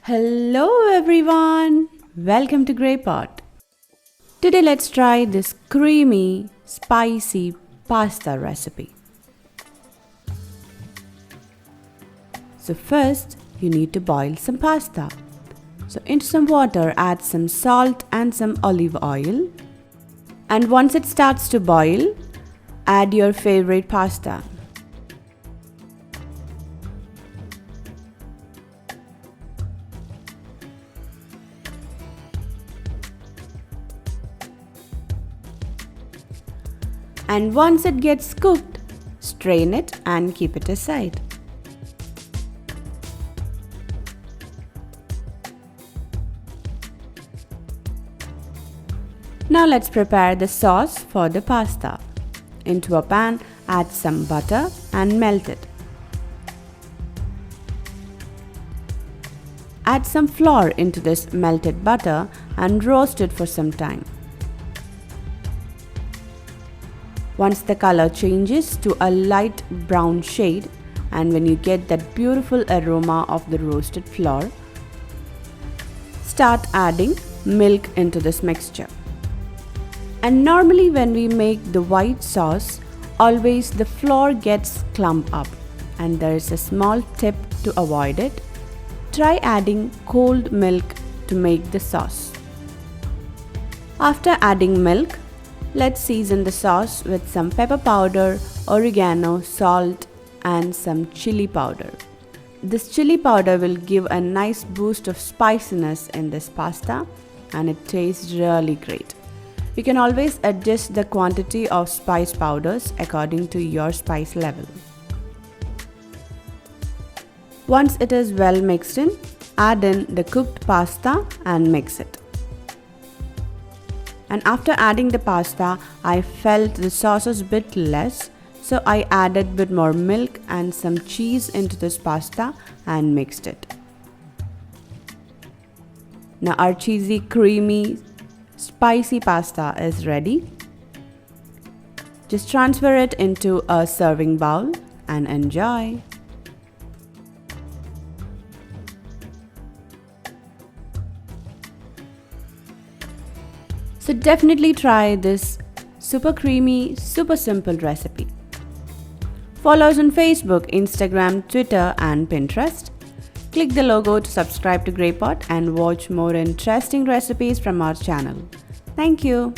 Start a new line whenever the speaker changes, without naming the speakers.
Hello everyone, welcome to GreyPot. Today let's try this creamy, spicy pasta recipe. So first you need to boil some pasta. So into some water add some salt and some olive oil. And once it starts to boil, add your favorite pasta. And once it gets cooked, strain it and keep it aside. Now let's prepare the sauce for the pasta. Into a pan, add some butter and melt it. Add some flour into this melted butter and roast it for some time. Once the color changes to a light brown shade and when you get that beautiful aroma of the roasted flour, start adding milk into this mixture. And normally when we make the white sauce, always the flour gets clumped up, and there is a small tip to avoid it. Try adding cold milk to make the sauce. After adding milk, let's season the sauce with some pepper powder, oregano, salt and some chili powder. This chili powder will give a nice boost of spiciness in this pasta and it tastes really great. You can always adjust the quantity of spice powders according to your spice level. Once it is well mixed in, add in the cooked pasta and mix it. And after adding the pasta, I felt the sauce was a bit less, so I added a bit more milk and some cheese into this pasta and mixed it. Now our cheesy, creamy, spicy pasta is ready. Just transfer it into a serving bowl and enjoy. So definitely try this super creamy, super simple recipe. Follow us on Facebook, Instagram, Twitter and Pinterest. Click the logo to subscribe to GreyPot and watch more interesting recipes from our channel. Thank you.